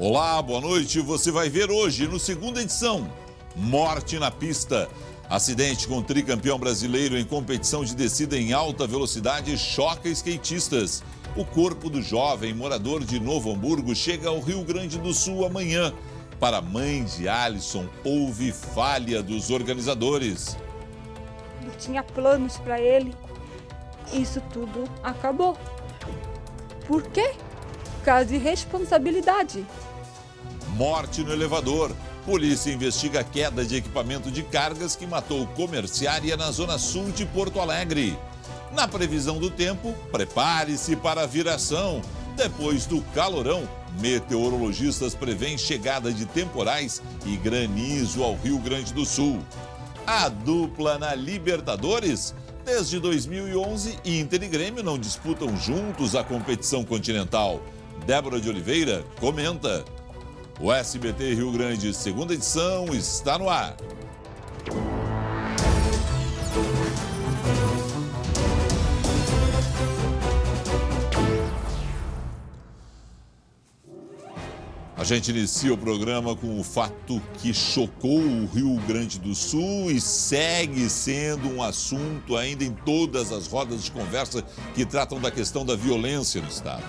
Olá, boa noite. Você vai ver hoje, no segunda edição, morte na pista. Acidente com o tricampeão brasileiro em competição de descida em alta velocidade choca skatistas. O corpo do jovem morador de Novo Hamburgo chega ao Rio Grande do Sul amanhã. Para a mãe de Alisson, houve falha dos organizadores. Eu tinha planos para ele. Isso tudo acabou. Por quê? Por causa de responsabilidade. Morte no elevador. Polícia investiga a queda de equipamento de cargas que matou comerciária na zona sul de Porto Alegre. Na previsão do tempo, prepare-se para a viração. Depois do calorão, meteorologistas prevêem chegada de temporais e granizo ao Rio Grande do Sul. A dupla na Libertadores? Desde 2011, Inter e Grêmio não disputam juntos a competição continental. Débora de Oliveira comenta. O SBT Rio Grande, segunda edição, está no ar. A gente inicia o programa com o fato que chocou o Rio Grande do Sul e segue sendo um assunto ainda em todas as rodas de conversa que tratam da questão da violência no estado.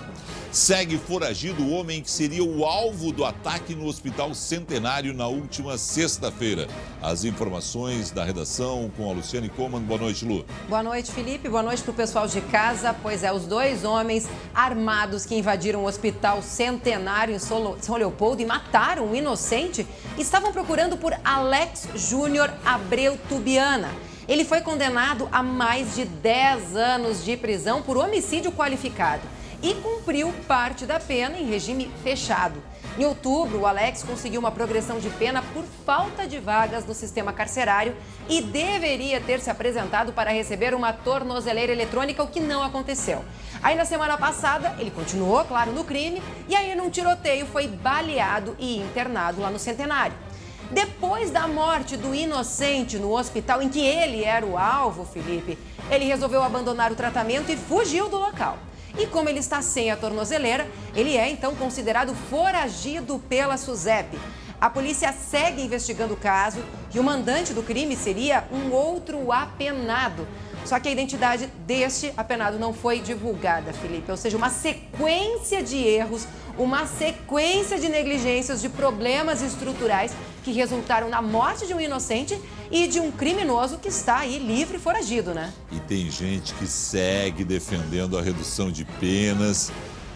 Segue foragido o homem que seria o alvo do ataque no Hospital Centenário na última sexta-feira. As informações da redação com a Luciane Coman. Boa noite, Lu. Boa noite, Felipe. Boa noite para o pessoal de casa. Pois é, os dois homens armados que invadiram o Hospital Centenário em São Leopoldo e mataram um inocente estavam procurando por Alex Júnior Abreu Tubiana. Ele foi condenado a mais de 10 anos de prisão por homicídio qualificado e cumpriu parte da pena em regime fechado. Em outubro, o Alex conseguiu uma progressão de pena por falta de vagas no sistema carcerário e deveria ter se apresentado para receber uma tornozeleira eletrônica, o que não aconteceu. Aí, na semana passada, ele continuou, claro, no crime, e aí, num tiroteio, foi baleado e internado lá no Centenário. Depois da morte do inocente no hospital em que ele era o alvo, Felipe, ele resolveu abandonar o tratamento e fugiu do local. E como ele está sem a tornozeleira, ele é então considerado foragido pela SUSEP. A polícia segue investigando o caso e o mandante do crime seria um outro apenado. Só que a identidade deste apenado não foi divulgada, Felipe. Ou seja, uma sequência de erros, uma sequência de negligências, de problemas estruturais que resultaram na morte de um inocente e de um criminoso que está aí livre e foragido, né? E tem gente que segue defendendo a redução de penas,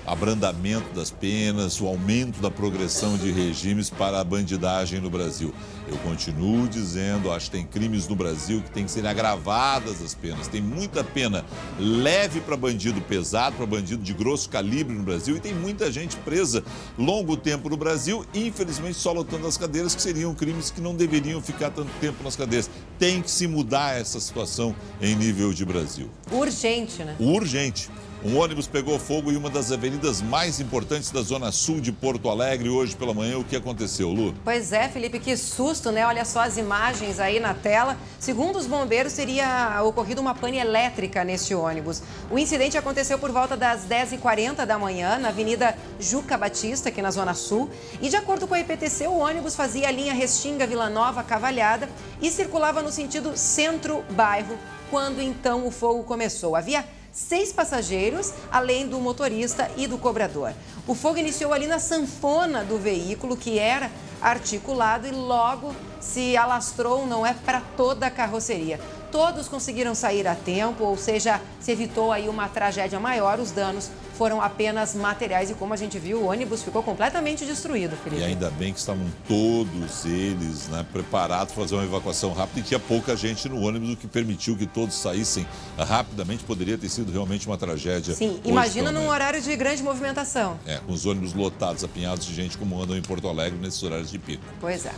abrandamento das penas, o aumento da progressão de regimes para a bandidagem no Brasil. Eu continuo dizendo, acho que tem crimes no Brasil que tem que ser agravadas as penas. Tem muita pena leve para bandido pesado, para bandido de grosso calibre no Brasil, e tem muita gente presa longo tempo no Brasil, infelizmente só lotando as cadeiras, que seriam crimes que não deveriam ficar tanto tempo nas cadeiras. Tem que se mudar essa situação em nível de Brasil. Urgente, né? Urgente. Um ônibus pegou fogo em uma das avenidas mais importantes da zona sul de Porto Alegre hoje pela manhã. O que aconteceu, Lu? Pois é, Felipe, que susto, né? Olha só as imagens aí na tela. Segundo os bombeiros, teria ocorrido uma pane elétrica neste ônibus. O incidente aconteceu por volta das 10h40 da manhã, na Avenida Juca Batista, aqui na zona sul. E de acordo com a IPTC, o ônibus fazia a linha Restinga-Vila Nova-Cavalhada e circulava no sentido centro-bairro, quando então o fogo começou. Havia 6 passageiros, além do motorista e do cobrador. O fogo iniciou ali na sanfona do veículo, que era articulado, e logo se alastrou, não é para toda a carroceria. Todos conseguiram sair a tempo, ou seja, se evitou aí uma tragédia maior. Os danos foram apenas materiais e, como a gente viu, o ônibus ficou completamente destruído, Felipe. E ainda bem que estavam todos eles, né, preparados para fazer uma evacuação rápida, e tinha pouca gente no ônibus, o que permitiu que todos saíssem rapidamente. Poderia ter sido realmente uma tragédia. Sim, imagina num horário de grande movimentação. É, com os ônibus lotados, apinhados de gente, como andam em Porto Alegre nesses horários de pico. Pois é.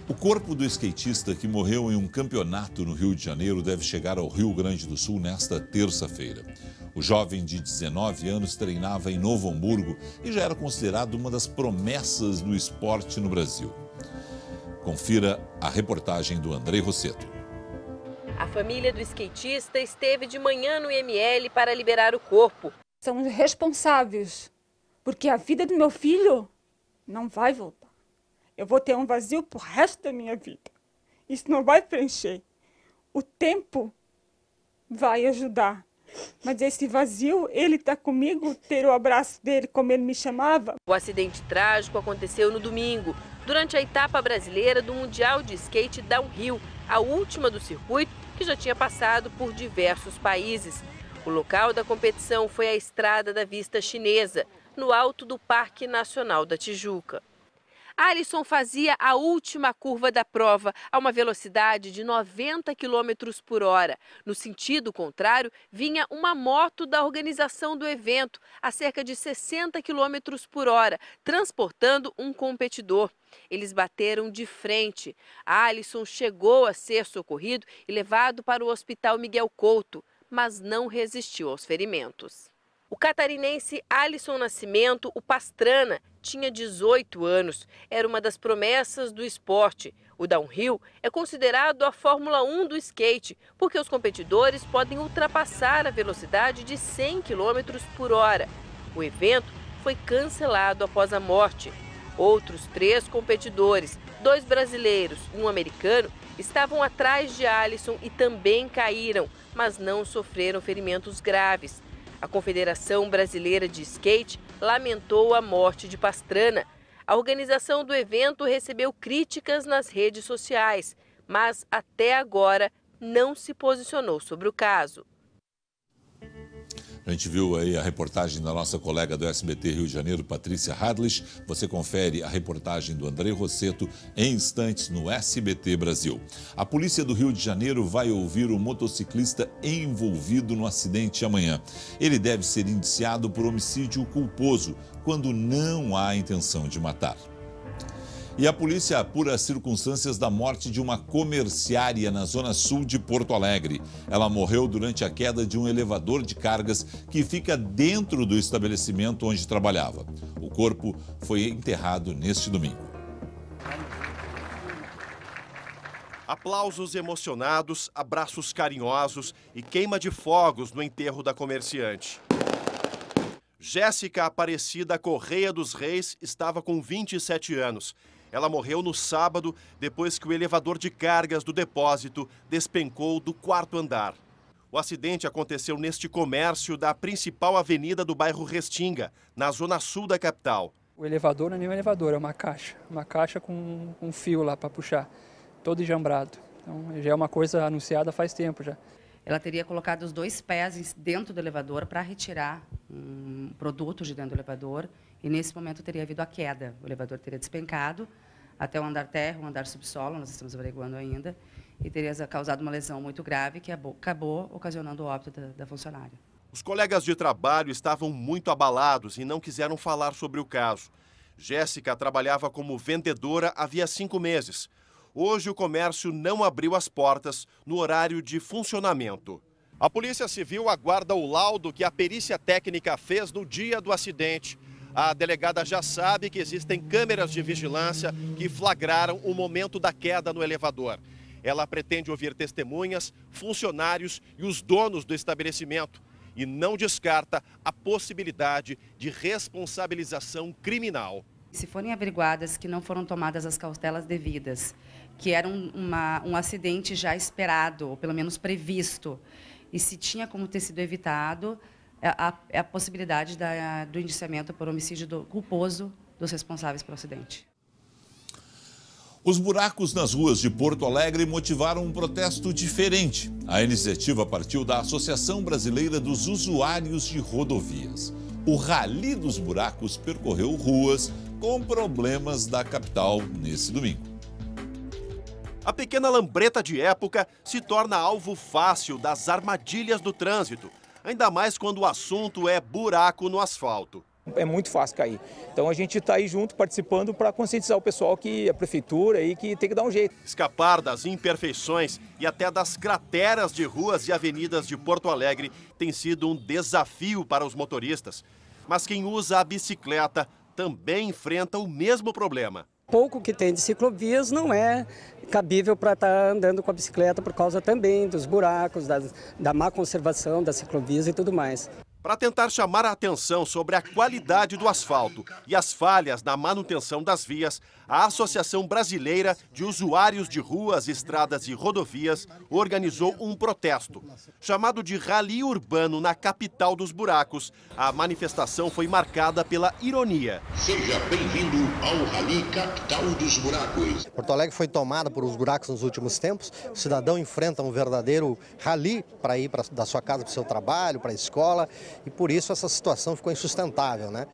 O corpo do skatista que morreu em um campeonato no Rio de Janeiro deve chegar ao Rio Grande do Sul nesta terça-feira. O jovem de 19 anos treinava em Novo Hamburgo e já era considerado uma das promessas do esporte no Brasil. Confira a reportagem do Andrei Rosseto. A família do skatista esteve de manhã no IML para liberar o corpo. São responsáveis, porque a vida do meu filho não vai voltar. Eu vou ter um vazio pro resto da minha vida. Isso não vai preencher. O tempo vai ajudar. Mas esse vazio, ele tá comigo, ter o abraço dele como ele me chamava. O acidente trágico aconteceu no domingo, durante a etapa brasileira do Mundial de Skate Downhill, a última do circuito, que já tinha passado por diversos países. O local da competição foi a Estrada da Vista Chinesa, no alto do Parque Nacional da Tijuca. Alisson fazia a última curva da prova a uma velocidade de 90 km por hora. No sentido contrário, vinha uma moto da organização do evento a cerca de 60 km por hora, transportando um competidor. Eles bateram de frente. Alisson chegou a ser socorrido e levado para o Hospital Miguel Couto, mas não resistiu aos ferimentos. O catarinense Alisson Nascimento, o Pastrana, tinha 18 anos. Era uma das promessas do esporte. O downhill é considerado a Fórmula 1 do skate, porque os competidores podem ultrapassar a velocidade de 100 km por hora. O evento foi cancelado após a morte. Outros 3 competidores, 2 brasileiros e um americano, estavam atrás de Alisson e também caíram, mas não sofreram ferimentos graves. A Confederação Brasileira de Skate lamentou a morte de Pastrana. A organização do evento recebeu críticas nas redes sociais, mas até agora não se posicionou sobre o caso. A gente viu aí a reportagem da nossa colega do SBT Rio de Janeiro, Patrícia Hadlich. Você confere a reportagem do Andrei Rosseto em instantes no SBT Brasil. A polícia do Rio de Janeiro vai ouvir o motociclista envolvido no acidente amanhã. Ele deve ser indiciado por homicídio culposo, quando não há intenção de matar. E a polícia apura as circunstâncias da morte de uma comerciária na zona sul de Porto Alegre. Ela morreu durante a queda de um elevador de cargas que fica dentro do estabelecimento onde trabalhava. O corpo foi enterrado neste domingo. Aplausos emocionados, abraços carinhosos e queima de fogos no enterro da comerciante. Jéssica Aparecida Correia dos Reis estava com 27 anos. Ela morreu no sábado, depois que o elevador de cargas do depósito despencou do 4º andar. O acidente aconteceu neste comércio da principal avenida do bairro Restinga, na zona sul da capital. O elevador não é nem um elevador, é uma caixa com um fio lá para puxar, todo enjambrado. Então já é uma coisa anunciada faz tempo já. Ela teria colocado os 2 pés dentro do elevador para retirar um produto de dentro do elevador e, nesse momento, teria havido a queda. O elevador teria despencado até o andar terra, o andar subsolo, nós estamos averiguando ainda, e teria causado uma lesão muito grave que acabou ocasionando o óbito da funcionária. Os colegas de trabalho estavam muito abalados e não quiseram falar sobre o caso. Jéssica trabalhava como vendedora havia 5 meses. Hoje, o comércio não abriu as portas no horário de funcionamento. A Polícia Civil aguarda o laudo que a perícia técnica fez no dia do acidente. A delegada já sabe que existem câmeras de vigilância que flagraram o momento da queda no elevador. Ela pretende ouvir testemunhas, funcionários e os donos do estabelecimento e não descarta a possibilidade de responsabilização criminal. Se forem averiguadas que não foram tomadas as cautelas devidas, que era um acidente já esperado, ou pelo menos previsto, e se tinha como ter sido evitado, a possibilidade do indiciamento por homicídio culposo dos responsáveis pelo acidente. Os buracos nas ruas de Porto Alegre motivaram um protesto diferente. A iniciativa partiu da Associação Brasileira dos Usuários de Rodovias. O Rally dos Buracos percorreu ruas com problemas da capital nesse domingo. A pequena lambreta de época se torna alvo fácil das armadilhas do trânsito, ainda mais quando o assunto é buraco no asfalto. É muito fácil cair. Então a gente está aí junto, participando para conscientizar o pessoal que a prefeitura aí que tem que dar um jeito. Escapar das imperfeições e até das crateras de ruas e avenidas de Porto Alegre tem sido um desafio para os motoristas. Mas quem usa a bicicleta também enfrenta o mesmo problema. Pouco que tem de ciclovias não é cabível para estar andando com a bicicleta por causa também dos buracos, da má conservação das ciclovias e tudo mais. Para tentar chamar a atenção sobre a qualidade do asfalto e as falhas na manutenção das vias, a Associação Brasileira de Usuários de Ruas, Estradas e Rodovias organizou um protesto. Chamado de Rally Urbano na capital dos buracos, a manifestação foi marcada pela ironia. Seja bem-vindo ao Rally Capital dos Buracos. Porto Alegre foi tomada por os buracos nos últimos tempos. O cidadão enfrenta um verdadeiro rally para ir da sua casa para o seu trabalho, para a escola. E por isso essa situação ficou insustentável, né?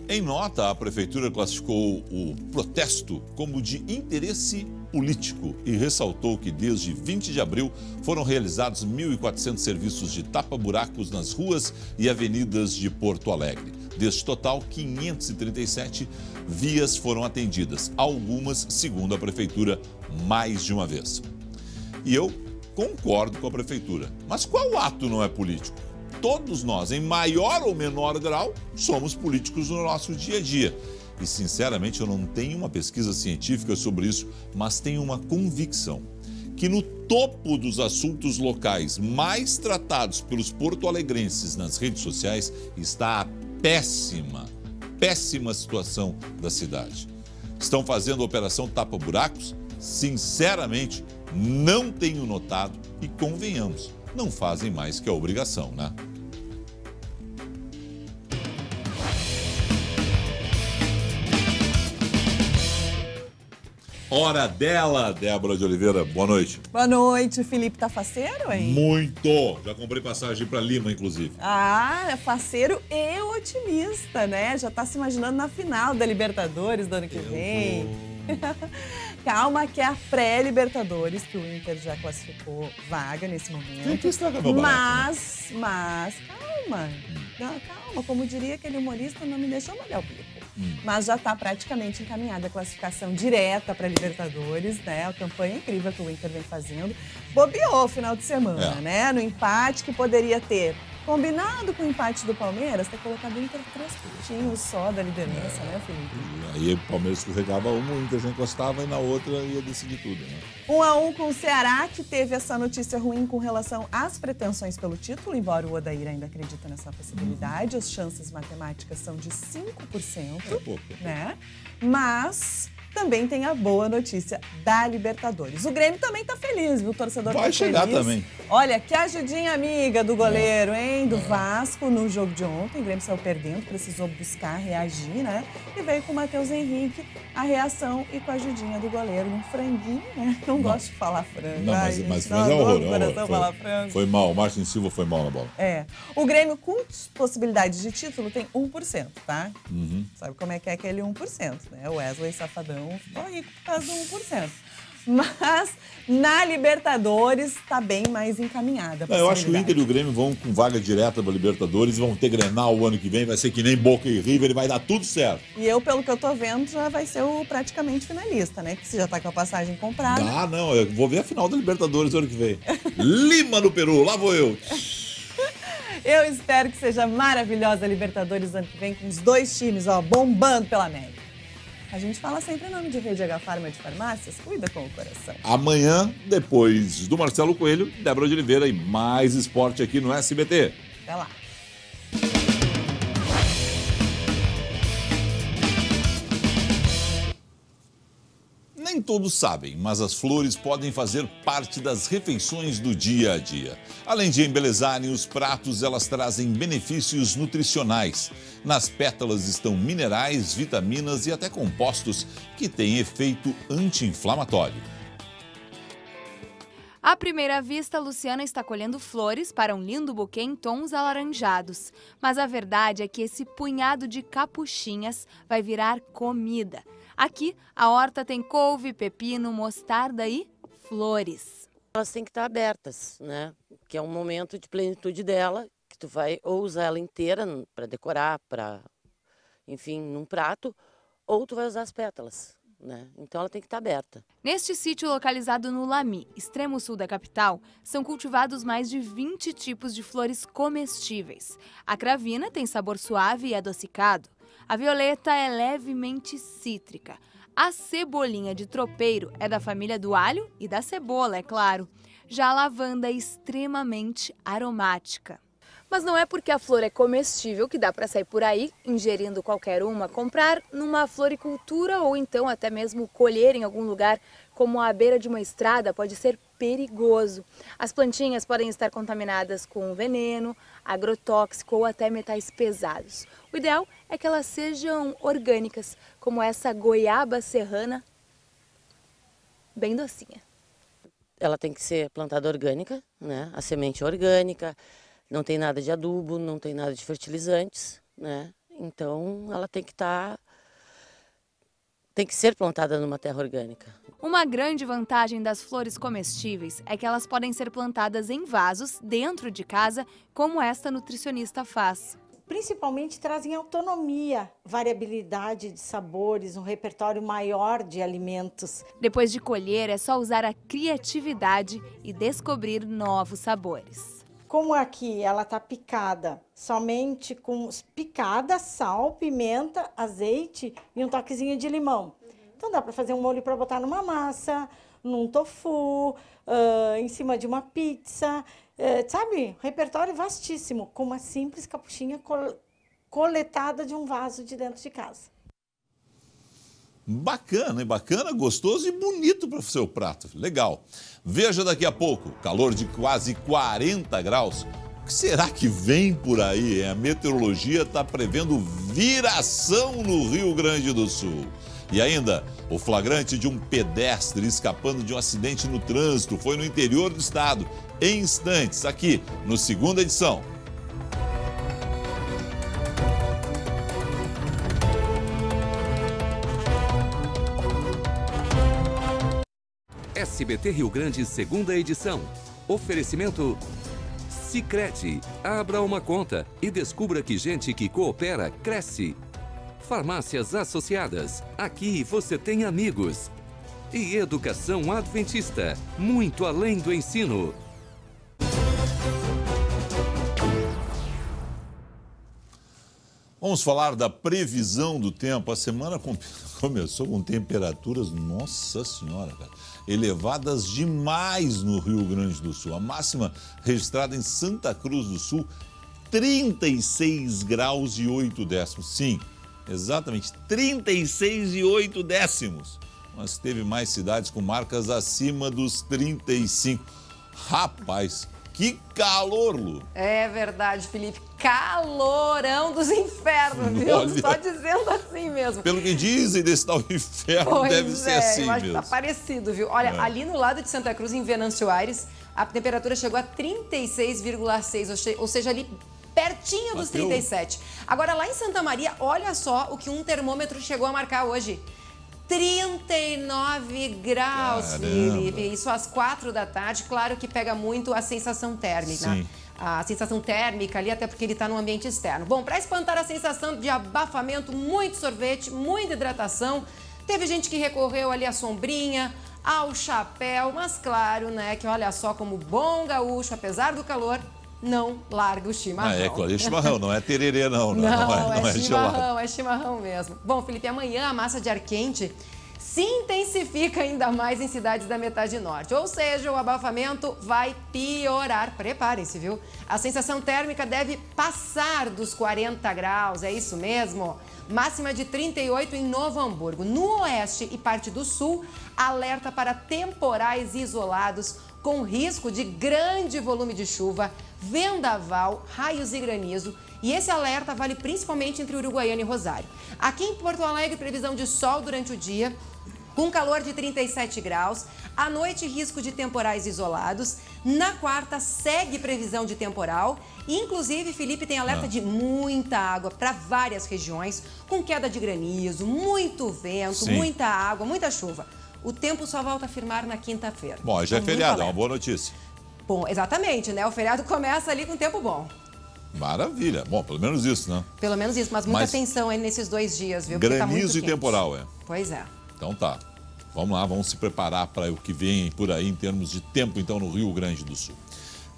Em nota, a Prefeitura classificou o protesto como de interesse político e ressaltou que desde 20 de abril foram realizados 1.400 serviços de tapa-buracos nas ruas e avenidas de Porto Alegre. Deste total, 537 vias foram atendidas, algumas, segundo a Prefeitura, mais de uma vez. E eu concordo com a Prefeitura, mas qual ato não é político? Todos nós, em maior ou menor grau, somos políticos no nosso dia a dia. E, sinceramente, eu não tenho uma pesquisa científica sobre isso, mas tenho uma convicção que no topo dos assuntos locais mais tratados pelos porto-alegrenses nas redes sociais está a péssima situação da cidade. Estão fazendo a operação tapa-buracos? Sinceramente, não tenho notado e, convenhamos, não fazem mais que a obrigação, né? Hora dela, Débora de Oliveira. Boa noite. Boa noite. Felipe tá faceiro, hein? Muito! Já comprei passagem para Lima, inclusive. Ah, é faceiro e otimista, né? Já tá se imaginando na final da Libertadores do ano que vem. Calma, que é a pré-Libertadores, que o Inter já classificou vaga nesse momento. Tem que estragar meu barato, mas calma. Não, calma, como diria aquele humorista, não me deixou molhar o bico. Mas já está praticamente encaminhada a classificação direta para a Libertadores, né? A campanha incrível que o Inter vem fazendo. Bobeou o final de semana, né? No empate que poderia ter combinado com o empate do Palmeiras, ter colocado o Inter 3 pontinhos só da liderança, né, Felipe? Aí o Palmeiras escorregava uma, o Inter já encostava e na outra ia decidir tudo, né? 1-1 com o Ceará, que teve essa notícia ruim com relação às pretensões pelo título, embora o Odair ainda acredita nessa possibilidade. As chances matemáticas são de 5%, né? Mas também tem a boa notícia da Libertadores. O Grêmio também tá feliz, viu? O torcedor vai chegar feliz também. Olha, que ajudinha amiga do goleiro, hein? Do Vasco no jogo de ontem. O Grêmio saiu perdendo, precisou buscar, reagir, né? E veio com o Matheus Henrique a reação e com a ajudinha do goleiro. Um franguinho, né? Não gosto de falar frango. Não, mas é horror. Foi mal, o Martin Silva foi mal na bola. É. O Grêmio, com possibilidades de título, tem 1%, tá? Sabe como é que é aquele 1%, né? O Wesley Safadão ficou rico por causa do 1%. Mas na Libertadores está bem mais encaminhada. Eu acho que o Inter e o Grêmio vão com vaga direta para Libertadores, vão ter Grenal o ano que vem, vai ser que nem Boca e River e vai dar tudo certo. E eu, pelo que eu tô vendo, já vai ser o praticamente finalista, né? Que você já tá com a passagem comprada. Ah, não, eu vou ver a final da Libertadores o ano que vem. Lima no Peru, lá vou eu. Eu espero que seja maravilhosa a Libertadores ano que vem, com os dois times, ó, bombando pela América. A gente fala sempre em nome de Rede H Farma de Farmácias, cuida com o coração. Amanhã, depois do Marcelo Coelho, Débora de Oliveira e mais esporte aqui no SBT. Até lá. Nem todos sabem, mas as flores podem fazer parte das refeições do dia a dia. Além de embelezarem os pratos, elas trazem benefícios nutricionais. Nas pétalas estão minerais, vitaminas e até compostos que têm efeito anti-inflamatório. À primeira vista, Luciana está colhendo flores para um lindo buquê em tons alaranjados. Mas a verdade é que esse punhado de capuchinhas vai virar comida. Aqui, a horta tem couve, pepino, mostarda e flores. Elas têm que estar abertas, né? Que é um momento de plenitude dela, que tu vai ou usar ela inteira para decorar, enfim, num prato, ou tu vai usar as pétalas, né? Então ela tem que estar aberta. Neste sítio localizado no Lami, extremo sul da capital, são cultivados mais de 20 tipos de flores comestíveis. A cravina tem sabor suave e adocicado. A violeta é levemente cítrica. A cebolinha de tropeiro é da família do alho e da cebola, é claro. Já a lavanda é extremamente aromática. Mas não é porque a flor é comestível que dá para sair por aí ingerindo qualquer uma. Comprar numa floricultura ou então até mesmo colher em algum lugar como à beira de uma estrada pode ser perigoso. As plantinhas podem estar contaminadas com veneno, agrotóxico ou até metais pesados. O ideal é que elas sejam orgânicas, como essa goiaba serrana, bem docinha. Ela tem que ser plantada orgânica, né? A semente orgânica. Não tem nada de adubo, não tem nada de fertilizantes, né? Então, ela tem que ser plantada numa terra orgânica. Uma grande vantagem das flores comestíveis é que elas podem ser plantadas em vasos dentro de casa, como esta nutricionista faz. Principalmente trazem autonomia, variabilidade de sabores, um repertório maior de alimentos. Depois de colher, é só usar a criatividade e descobrir novos sabores. Como aqui ela está picada, somente com picada, sal, pimenta, azeite e um toquezinho de limão. Então dá para fazer um molho para botar numa massa, num tofu, em cima de uma pizza, sabe? Repertório vastíssimo, com uma simples capuchinha coletada de um vaso de dentro de casa. Bacana, hein? Bacana, gostoso e bonito para o seu prato. Legal. Veja daqui a pouco, calor de quase 40 graus. O que será que vem por aí, hein? A meteorologia está prevendo viração no Rio Grande do Sul. E ainda, o flagrante de um pedestre escapando de um acidente no trânsito foi no interior do estado. Em instantes, aqui no Segunda Edição. SBT Rio Grande, Segunda Edição. Oferecimento Sicredi. Abra uma conta e descubra que gente que coopera, cresce. Farmácias Associadas. Aqui você tem amigos. E Educação Adventista. Muito além do ensino. Vamos falar da previsão do tempo. A semana começou com temperaturas, nossa senhora, cara, elevadas demais no Rio Grande do Sul. A máxima registrada em Santa Cruz do Sul, 36 graus e 8 décimos. Sim, exatamente, 36 e 8 décimos. Mas teve mais cidades com marcas acima dos 35. Rapaz, que calor, Lu! É verdade, Felipe. Calorão dos infernos, viu? Olha, só dizendo assim mesmo. Pelo que dizem desse tal inferno, deve ser assim eu acho mesmo. Que tá parecido, viu? Olha, ali no lado de Santa Cruz, em Venâncio Aires, a temperatura chegou a 36,6, ou seja, ali pertinho dos 37. Agora, lá em Santa Maria, olha só o que um termômetro chegou a marcar hoje. 39 graus, Caramba. Felipe. Isso às 4 da tarde. Claro que pega muito a sensação térmica. Sim. A sensação térmica ali, até porque ele está no ambiente externo. Bom, para espantar a sensação de abafamento, muito sorvete, muita hidratação. Teve gente que recorreu ali à sombrinha, ao chapéu, mas claro, né, que olha só como bom gaúcho, apesar do calor, não larga o chimarrão. É, claro, é chimarrão, não é tererê, não. Não é chimarrão, é chimarrão mesmo. Bom, Felipe, amanhã a massa de ar quente se intensifica ainda mais em cidades da metade norte. Ou seja, o abafamento vai piorar. Preparem-se, viu? A sensação térmica deve passar dos 40 graus, é isso mesmo? Máxima de 38 em Novo Hamburgo. No oeste e parte do sul, alerta para temporais isolados com risco de grande volume de chuva, vendaval, raios e granizo. E esse alerta vale principalmente entre Uruguaiana e Rosário. Aqui em Porto Alegre, previsão de sol durante o dia, com calor de 37 graus. À noite, risco de temporais isolados. Na quarta, segue previsão de temporal. Inclusive, Felipe, tem alerta de muita água para várias regiões, com queda de granizo, muito vento, muita água, muita chuva. O tempo só volta a firmar na quinta-feira. Bom, já é feriado, é uma boa notícia. Bom, exatamente, né? O feriado começa ali com tempo bom. Maravilha. Bom, pelo menos isso, né? Pelo menos isso, mas muita atenção aí nesses 2 dias, viu? Granizo tá muito e temporal, Pois é. Então tá. Vamos lá, vamos se preparar para o que vem por aí em termos de tempo, então, no Rio Grande do Sul.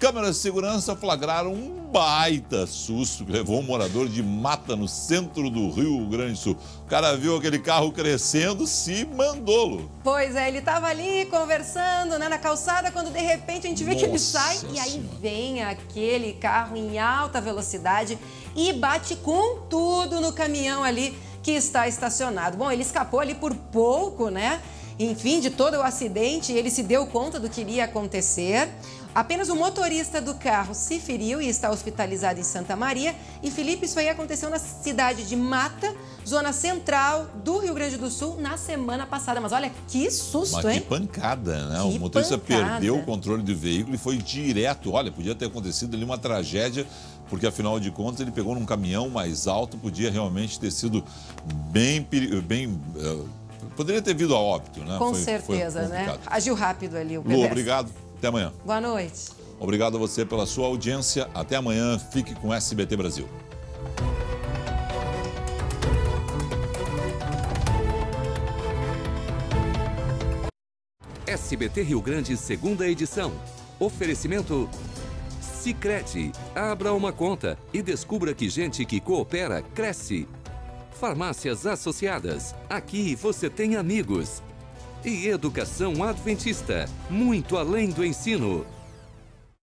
Câmeras de segurança flagraram um baita susto que levou um morador de Mata, no centro do Rio Grande do Sul. O cara viu aquele carro crescendo, se mandou-lo. Pois é, ele estava ali conversando, né, na calçada, quando de repente a gente vê que ele sai e aí vem aquele carro em alta velocidade e bate com tudo no caminhão ali que está estacionado. Bom, ele escapou ali por pouco, né? Enfim, de todo o acidente, ele se deu conta do que iria acontecer. Apenas o motorista do carro se feriu e está hospitalizado em Santa Maria. E, Felipe, isso aí aconteceu na cidade de Mata, zona central do Rio Grande do Sul, na semana passada. Mas olha, que susto, hein? Que pancada, né? Que o motorista pancada. perdeu o controle do veículo e foi direto. Olha, podia ter acontecido ali uma tragédia, porque afinal de contas ele pegou num caminhão mais alto, podia realmente ter sido bem poderia ter vindo a óbito, né? Com certeza, né? Agiu rápido ali o Lu, pedestre. obrigado. Até amanhã. Boa noite. Obrigado a você pela sua audiência. Até amanhã. Fique com SBT Brasil. SBT Rio Grande, segunda edição. Oferecimento Sicredi. Abra uma conta e descubra que gente que coopera, cresce. Farmácias Associadas. Aqui você tem amigos. E Educação Adventista. Muito além do ensino.